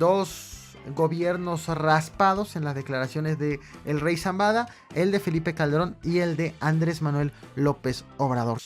dos gobiernos raspados en las declaraciones de el rey Zambada, el de Felipe Calderón y el de Andrés Manuel López Obrador.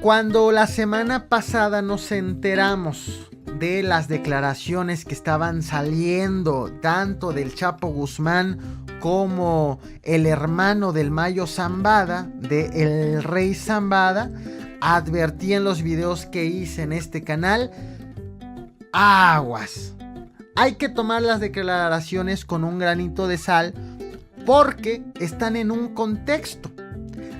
Cuando la semana pasada nos enteramos de las declaraciones que estaban saliendo tanto del Chapo Guzmán como el hermano del Mayo Zambada, del rey Zambada, advertí en los videos que hice en este canal: aguas, hay que tomar las declaraciones con un granito de sal porque están en un contexto,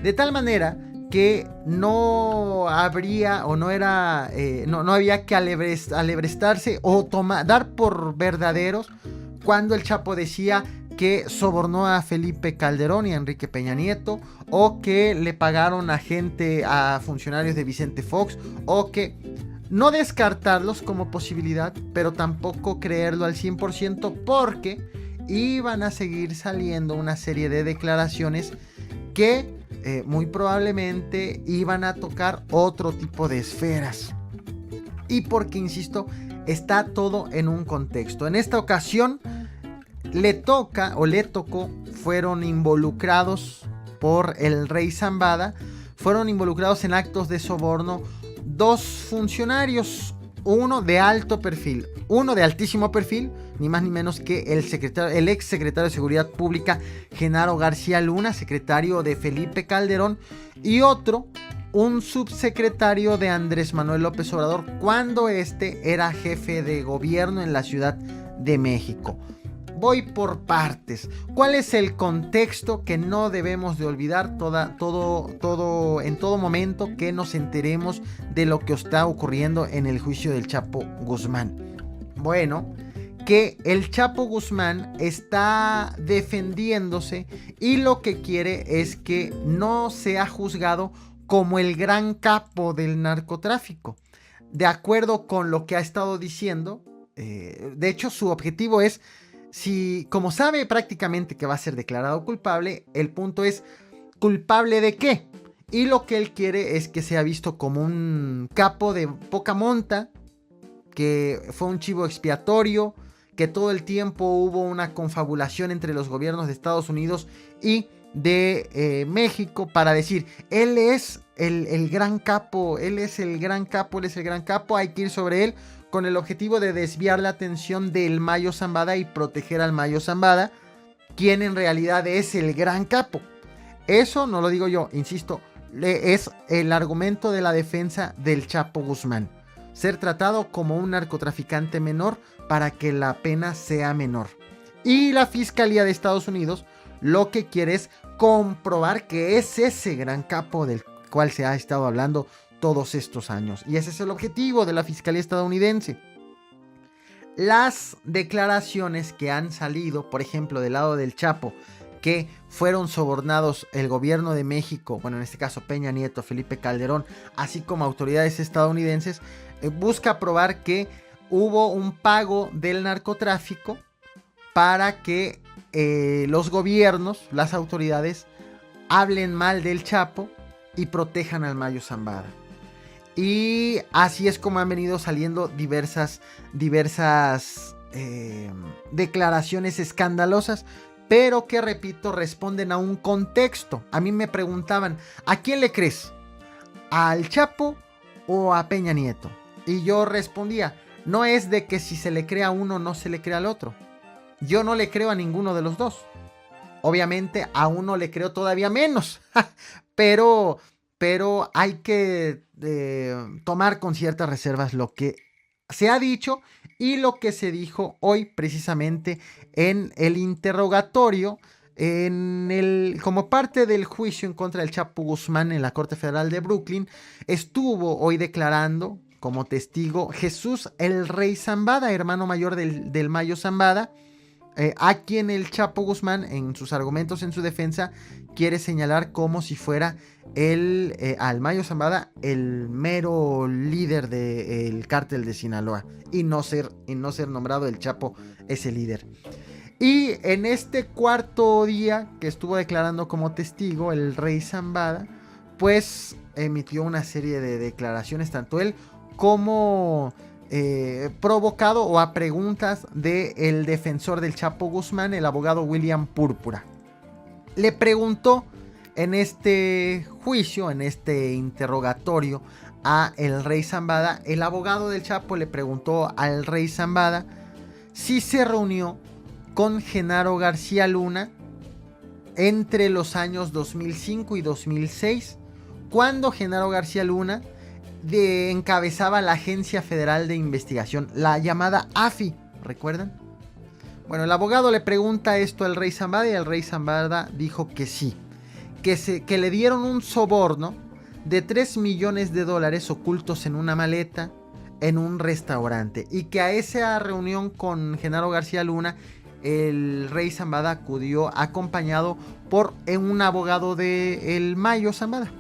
de tal manera que no habría o no era no había que alebrestarse o dar por verdaderos cuando el Chapo decía que sobornó a Felipe Calderón y a Enrique Peña Nieto, o que le pagaron a gente, a funcionarios de Vicente Fox, o que no descartarlos como posibilidad, pero tampoco creerlo al 100%, porque iban a seguir saliendo una serie de declaraciones que muy probablemente iban a tocar otro tipo de esferas. Y porque, insisto, está todo en un contexto. En esta ocasión le tocó, fueron involucrados por el rey Zambada, fueron involucrados en actos de soborno dos funcionarios, uno de alto perfil, uno de altísimo perfil, ni más ni menos que el ex secretario de Seguridad Pública, Genaro García Luna, secretario de Felipe Calderón, y otro, un subsecretario de Andrés Manuel López Obrador, cuando este era jefe de gobierno en la Ciudad de México. Voy por partes. ¿Cuál es el contexto que no debemos de olvidar en todo momento que nos enteremos de lo que está ocurriendo en el juicio del Chapo Guzmán? Bueno, que el Chapo Guzmán está defendiéndose y lo que quiere es que no sea juzgado como el gran capo del narcotráfico. De acuerdo con lo que ha estado diciendo, de hecho su objetivo es, si, como sabe prácticamente que va a ser declarado culpable, el punto es, ¿culpable de qué? Y lo que él quiere es que sea visto como un capo de poca monta, que fue un chivo expiatorio, que todo el tiempo hubo una confabulación entre los gobiernos de Estados Unidos y de México para decir, él es el gran capo, él es el gran capo, hay que ir sobre él, con el objetivo de desviar la atención del Mayo Zambada y proteger al Mayo Zambada, quien en realidad es el gran capo. Eso no lo digo yo, insisto, es el argumento de la defensa del Chapo Guzmán: ser tratado como un narcotraficante menor para que la pena sea menor. Y la Fiscalía de Estados Unidos lo que quiere es comprobar que es ese gran capo del cual se ha estado hablando todos estos años. Y ese es el objetivo de la Fiscalía estadounidense. Las declaraciones que han salido, por ejemplo, del lado del Chapo, que fueron sobornados el gobierno de México, bueno, en este caso Peña Nieto, Felipe Calderón, así como autoridades estadounidenses, busca probar que hubo un pago del narcotráfico para que los gobiernos, las autoridades, hablen mal del Chapo y protejan al Mayo Zambada. Y así es como han venido saliendo diversas declaraciones escandalosas, pero que, repito, responden a un contexto. A mí me preguntaban, ¿a quién le crees? ¿Al Chapo o a Peña Nieto? Y yo respondía, no es de que si se le cree a uno no se le cree al otro. Yo no le creo a ninguno de los dos. Obviamente a uno le creo todavía menos, pero hay que tomar con ciertas reservas lo que se ha dicho y lo que se dijo hoy precisamente en el interrogatorio como parte del juicio en contra del Chapo Guzmán en la Corte Federal de Brooklyn. Estuvo hoy declarando como testigo Jesús el Rey Zambada, hermano mayor del Mayo Zambada, a quien el Chapo Guzmán, en sus argumentos en su defensa, quiere señalar como si fuera al Mayo Zambada el mero líder del cártel de Sinaloa, y no ser nombrado el Chapo ese líder. Y en este cuarto día que estuvo declarando como testigo, el rey Zambada, pues emitió una serie de declaraciones, tanto él como provocado o a preguntas del defensor del Chapo Guzmán, el abogado William Púrpura. Le preguntó en este juicio, en este interrogatorio a el rey Zambada, el abogado del Chapo le preguntó al rey Zambada si se reunió con Genaro García Luna entre los años 2005 y 2006, cuando Genaro García Luna encabezaba la Agencia Federal de Investigación, la llamada AFI, ¿recuerdan? Bueno, el abogado le pregunta esto al rey Zambada y el rey Zambada dijo que sí, que le dieron un soborno de $3 millones ocultos en una maleta en un restaurante, y que a esa reunión con Genaro García Luna el rey Zambada acudió acompañado por un abogado de el Mayo Zambada.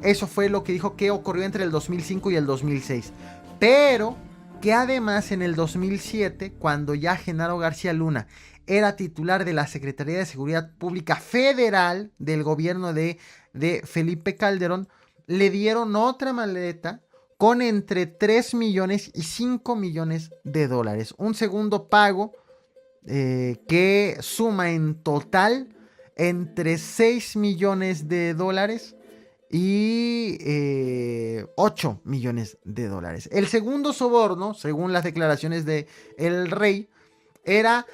Eso fue lo que dijo que ocurrió entre el 2005 y el 2006. Pero que además en el 2007, cuando ya Genaro García Luna era titular de la Secretaría de Seguridad Pública Federal del gobierno de Felipe Calderón, le dieron otra maleta con entre 3 millones y 5 millones de dólares. Un segundo pago que suma en total entre 6 millones de dólares y 8 millones de dólares. El segundo soborno, según las declaraciones de el rey, era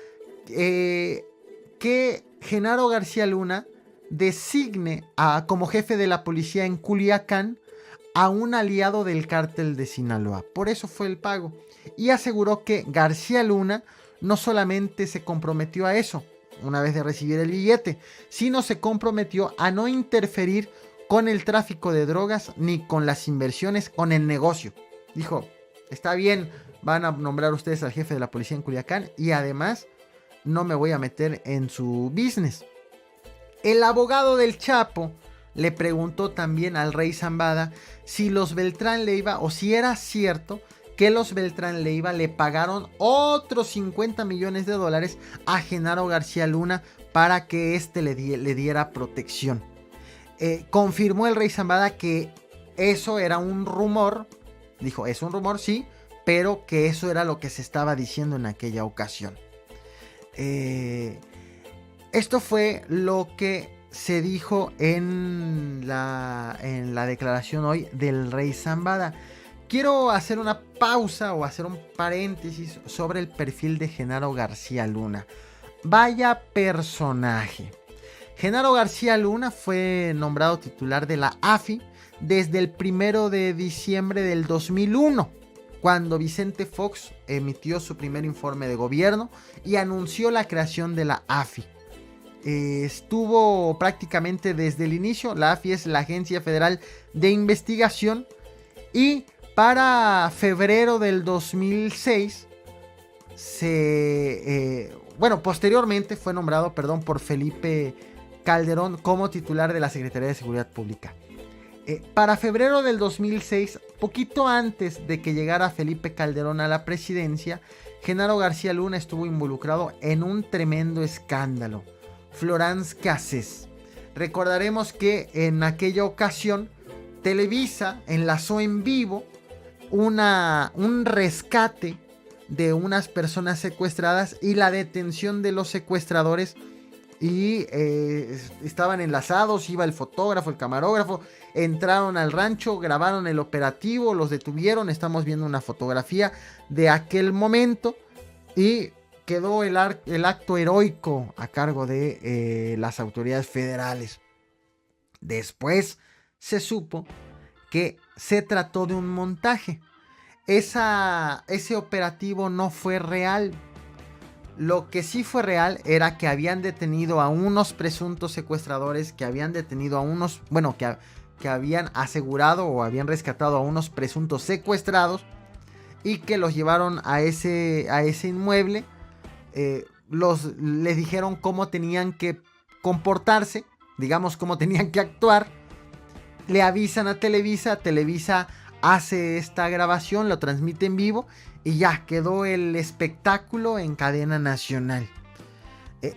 que Genaro García Luna designe como jefe de la policía en Culiacán a un aliado del cártel de Sinaloa. Por eso fue el pago. Y aseguró que García Luna no solamente se comprometió a eso, una vez de recibir el billete, sino se comprometió a no interferir con el tráfico de drogas ni con las inversiones, con el negocio. Dijo, está bien, van a nombrar ustedes al jefe de la policía en Culiacán y además no me voy a meter en su business. El abogado del Chapo le preguntó también al rey Zambada si los Beltrán Leiva, o si era cierto que los Beltrán Leiva le pagaron otros 50 millones de dólares a Genaro García Luna para que éste le diera protección. Confirmó el rey Zambada que eso era un rumor. Dijo, es un rumor, sí, pero que eso era lo que se estaba diciendo en aquella ocasión. Esto fue lo que se dijo en la declaración hoy del rey Zambada. Quiero hacer una pausa o hacer un paréntesis sobre el perfil de Genaro García Luna. Vaya personaje. Genaro García Luna fue nombrado titular de la AFI desde el 1 de diciembre del 2001, cuando Vicente Fox emitió su primer informe de gobierno y anunció la creación de la AFI. Estuvo prácticamente desde el inicio. La AFI es la Agencia Federal de Investigación, y para febrero del 2006 posteriormente fue nombrado, por Felipe Calderón como titular de la Secretaría de Seguridad Pública. Para febrero del 2006, poquito antes de que llegara Felipe Calderón a la presidencia, Genaro García Luna estuvo involucrado en un tremendo escándalo. Florence Cassés. Recordaremos que en aquella ocasión Televisa enlazó en vivo un rescate de unas personas secuestradas y la detención de los secuestradores, y estaban enlazados, iba el fotógrafo, el camarógrafo, entraron al rancho, grabaron el operativo, los detuvieron. Estamos viendo una fotografía de aquel momento y quedó el acto heroico a cargo de las autoridades federales. Después se supo que se trató de un montaje. Ese operativo no fue real. Lo que sí fue real era que habían detenido a unos presuntos secuestradores, que habían detenido a unos, que habían asegurado o habían rescatado a unos presuntos secuestrados y que los llevaron a ese inmueble. Les dijeron cómo tenían que comportarse, digamos cómo tenían que actuar. Le avisan a Televisa, Televisa hace esta grabación, lo transmite en vivo y ya quedó el espectáculo en cadena nacional.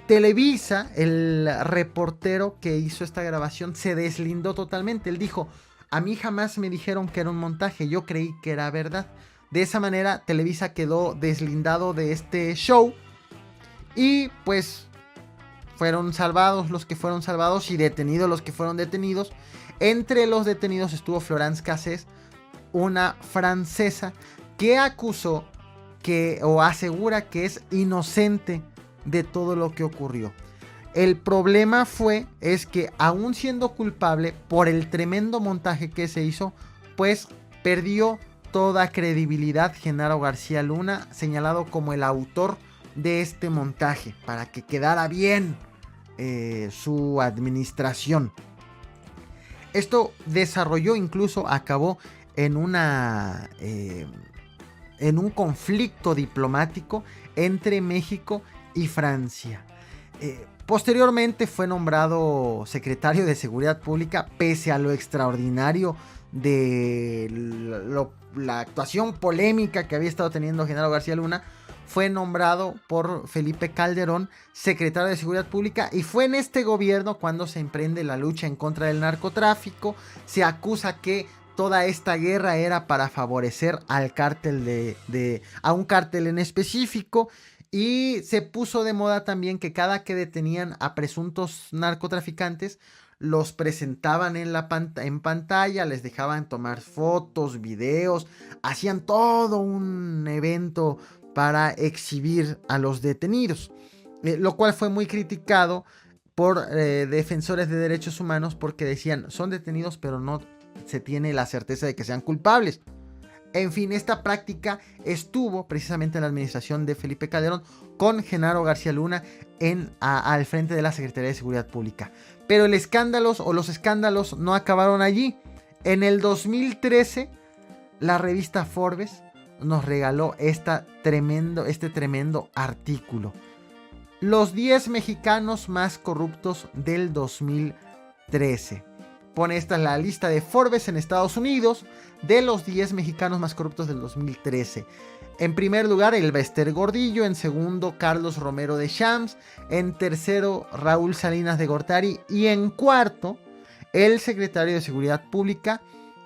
Televisa, el reportero que hizo esta grabación, se deslindó totalmente. Él dijo: a mí jamás me dijeron que era un montaje, yo creí que era verdad. De esa manera Televisa quedó deslindado de este show y pues fueron salvados los que fueron salvados y detenidos los que fueron detenidos. Entre los detenidos estuvo Florence Cassés, una francesa que acusó o asegura que es inocente de todo lo que ocurrió. El problema es que aún siendo culpable por el tremendo montaje que se hizo, pues perdió toda credibilidad Genaro García Luna, señalado como el autor de este montaje, para que quedara bien su administración. Esto acabó en un conflicto diplomático entre México y Francia. Posteriormente fue nombrado secretario de Seguridad Pública, pese a lo extraordinario de la actuación polémica que había estado teniendo Genaro García Luna. Fue nombrado por Felipe Calderón secretario de Seguridad Pública, y fue en este gobierno cuando se emprende la lucha en contra del narcotráfico. Se acusa que toda esta guerra era para favorecer al cártel a un cártel en específico. Y se puso de moda también que cada que detenían a presuntos narcotraficantes, los presentaban en pantalla, les dejaban tomar fotos, videos, hacían todo un evento para exhibir a los detenidos, lo cual fue muy criticado por defensores de derechos humanos, porque decían: son detenidos pero no se tiene la certeza de que sean culpables. En fin, esta práctica estuvo precisamente en la administración de Felipe Calderón, con Genaro García Luna al frente de la Secretaría de Seguridad Pública. Pero los escándalos no acabaron allí. En el 2013, la revista Forbes nos regaló este tremendo artículo: los 10 mexicanos más corruptos del 2013. Pone esta la lista de Forbes en Estados Unidos de los 10 mexicanos más corruptos del 2013. En primer lugar, Elbester Gordillo. En segundo, Carlos Romero de Champs. En tercero, Raúl Salinas de Gortari. Y en cuarto, el secretario de Seguridad Pública,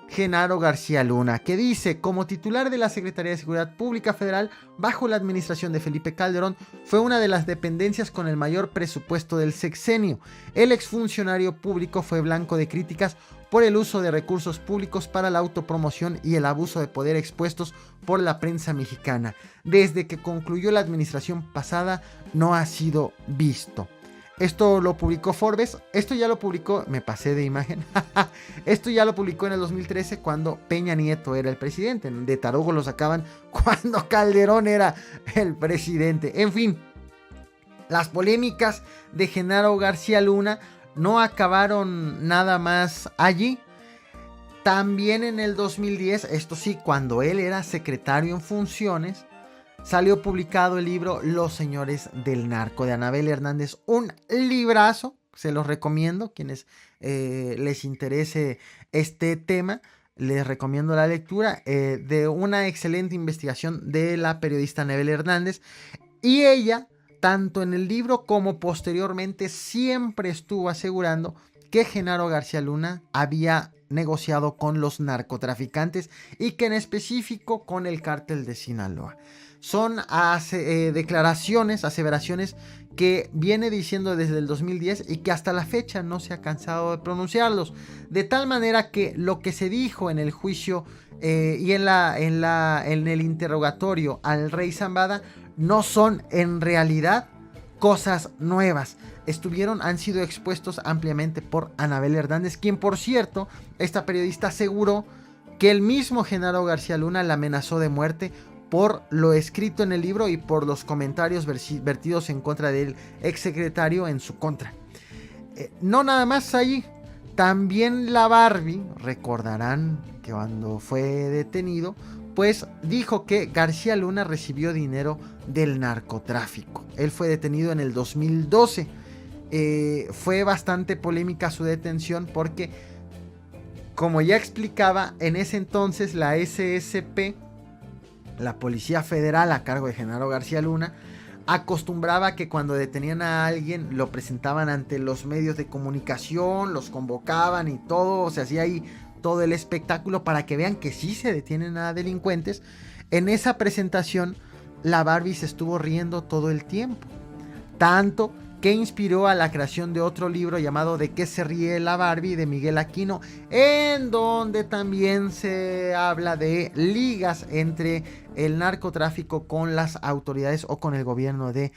Genaro García Luna, que dice: como titular de la Secretaría de Seguridad Pública Federal bajo la administración de Felipe Calderón, fue una de las dependencias con el mayor presupuesto del sexenio. El exfuncionario público fue blanco de críticas por el uso de recursos públicos para la autopromoción y el abuso de poder expuestos por la prensa mexicana. Desde que concluyó la administración pasada, no ha sido visto. Esto lo publicó Forbes. Esto ya lo publicó, me pasé de imagen. Esto ya lo publicó en el 2013, cuando Peña Nieto era el presidente. De tarugo lo sacaban cuando Calderón era el presidente. En fin, las polémicas de Genaro García Luna no acabaron nada más allí. También en el 2010, esto sí, cuando él era secretario en funciones, salió publicado el libro Los Señores del Narco, de Anabel Hernández. Un librazo, se los recomiendo. Quienes les interese este tema, les recomiendo la lectura de una excelente investigación de la periodista Anabel Hernández. Y ella, tanto en el libro como posteriormente, siempre estuvo asegurando que Genaro García Luna había negociado con los narcotraficantes, y que en específico con el cártel de Sinaloa. Son declaraciones, aseveraciones que viene diciendo desde el 2010 y que hasta la fecha no se ha cansado de pronunciarlos. De tal manera que lo que se dijo en el juicio y en el interrogatorio al rey Zambada no son en realidad cosas nuevas. Han sido expuestos ampliamente por Anabel Hernández, quien, por cierto, esta periodista aseguró que el mismo Genaro García Luna la amenazó de muerte por lo escrito en el libro y por los comentarios vertidos en contra del exsecretario en su contra. No nada más allí, también la Barbie, recordarán que cuando fue detenido, pues dijo que García Luna recibió dinero del narcotráfico. Él fue detenido en el 2012. Fue bastante polémica su detención porque, como ya explicaba, en ese entonces la SSP, La Policía Federal, a cargo de Genaro García Luna, acostumbraba que cuando detenían a alguien lo presentaban ante los medios de comunicación, los convocaban y todo, se hacía ahí todo el espectáculo para que vean que sí se detienen a delincuentes. En esa presentación la Barbie se estuvo riendo todo el tiempo, tanto que inspiró a la creación de otro libro llamado ¿De qué se ríe la Barbie?, de Miguel Aquino, en donde también se habla de ligas entre el narcotráfico con las autoridades o con el gobierno de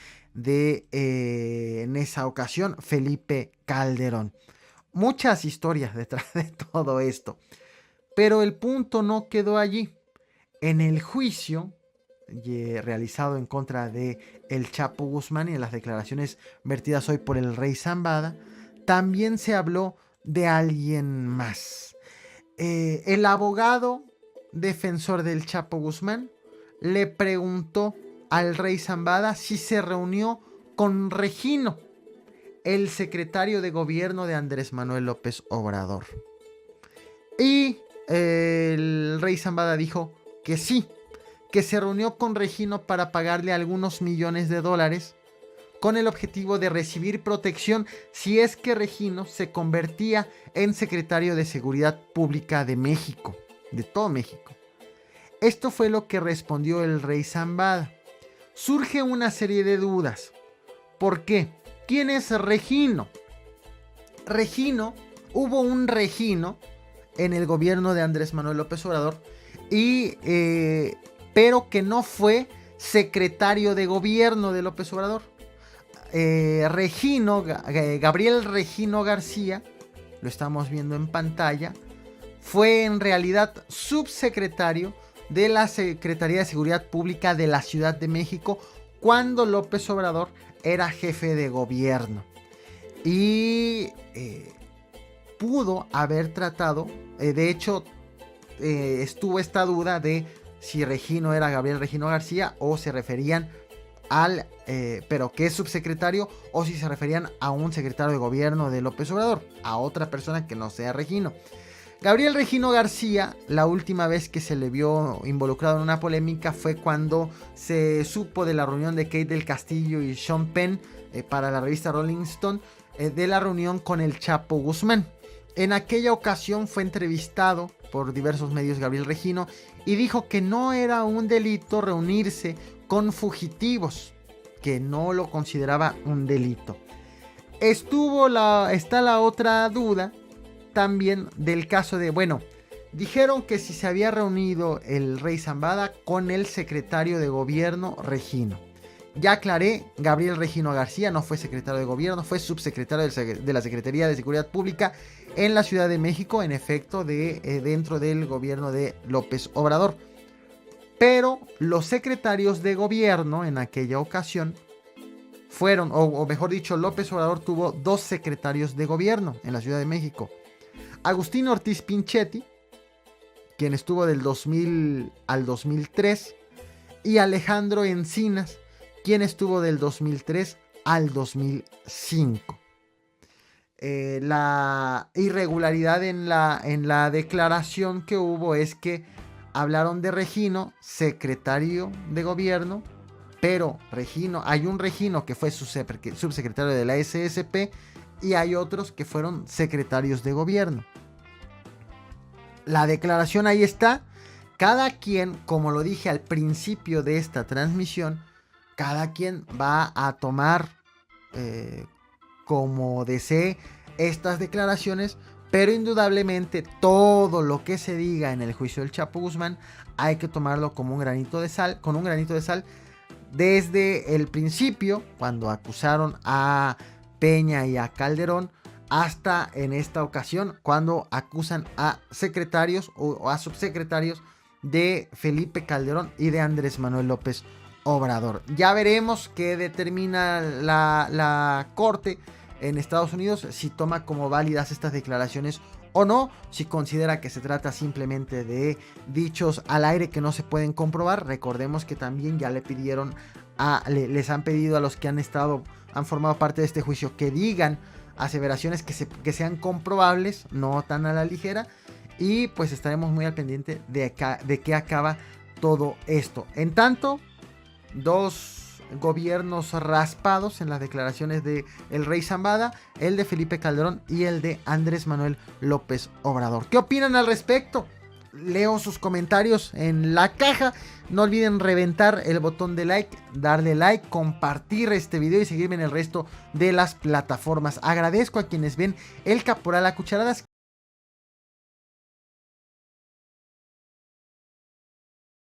en esa ocasión, Felipe Calderón. Muchas historias detrás de todo esto, pero el punto no quedó allí. En el juicio realizado en contra de el Chapo Guzmán y en las declaraciones vertidas hoy por el Rey Zambada, también se habló de alguien más. El abogado defensor del Chapo Guzmán le preguntó al Rey Zambada si se reunió con Regino, el secretario de gobierno de Andrés Manuel López Obrador. Y el Rey Zambada dijo que sí, que se reunió con Regino para pagarle algunos millones de dólares con el objetivo de recibir protección si es que Regino se convertía en secretario de Seguridad Pública de México, de todo México. Esto fue lo que respondió el Rey Zambada. Surge una serie de dudas. ¿Por qué? ¿Quién es Regino? Hubo un Regino en el gobierno de Andrés Manuel López Obrador pero que no fue secretario de gobierno de López Obrador. Gabriel Regino García, lo estamos viendo en pantalla, fue en realidad subsecretario de la Secretaría de Seguridad Pública de la Ciudad de México cuando López Obrador era jefe de gobierno. Y pudo haber tratado, de hecho, estuvo esta duda de si Regino era Gabriel Regino García o se referían al, pero que es subsecretario, o si se referían a un secretario de gobierno de López Obrador, a otra persona que no sea Regino. Gabriel Regino García, la última vez que se le vio involucrado en una polémica fue cuando se supo de la reunión de Kate del Castillo y Sean Penn para la revista Rolling Stone, de la reunión con el Chapo Guzmán. En aquella ocasión fue entrevistado por diversos medios Gabriel Regino y dijo que no era un delito reunirse con fugitivos, que no lo consideraba un delito. Está la otra duda también del caso de, dijeron que si se había reunido el Rey Zambada con el secretario de gobierno Regino. Ya aclaré, Gabriel Regino García no fue secretario de gobierno, fue subsecretario de la Secretaría de Seguridad Pública en la Ciudad de México, en efecto, dentro del gobierno de López Obrador. Pero los secretarios de gobierno en aquella ocasión fueron, o mejor dicho, López Obrador tuvo 2 secretarios de gobierno en la Ciudad de México. Agustín Ortiz Pinchetti, quien estuvo del 2000 al 2003, y Alejandro Encinas, quien estuvo del 2003 al 2005. La irregularidad en la declaración que hubo es que hablaron de Regino, secretario de gobierno, pero hay un Regino que fue subsecretario de la SSP y hay otros que fueron secretarios de gobierno. La declaración ahí está. Cada quien, como lo dije al principio de esta transmisión, cada quien va a tomar como desee estas declaraciones, pero indudablemente todo lo que se diga en el juicio del Chapo Guzmán hay que tomarlo como un granito de sal, con un granito de sal, desde el principio, cuando acusaron a Peña y a Calderón, hasta en esta ocasión, cuando acusan a secretarios o a subsecretarios de Felipe Calderón y de Andrés Manuel López Obrador. Ya veremos qué determina la corte en Estados Unidos, si toma como válidas estas declaraciones o no, si considera que se trata simplemente de dichos al aire que no se pueden comprobar. Recordemos que también ya les han pedido a los que han formado parte de este juicio que digan aseveraciones que sean comprobables, no tan a la ligera, y pues estaremos muy al pendiente de qué acaba todo esto. En tanto, dos gobiernos raspados en las declaraciones de el rey Zambada, el de Felipe Calderón y el de Andrés Manuel López Obrador. ¿Qué opinan al respecto? Leo sus comentarios en la caja. No olviden reventar el botón de like, darle like, compartir este video y seguirme en el resto de las plataformas. Agradezco a quienes ven El Caporal a Cucharadas.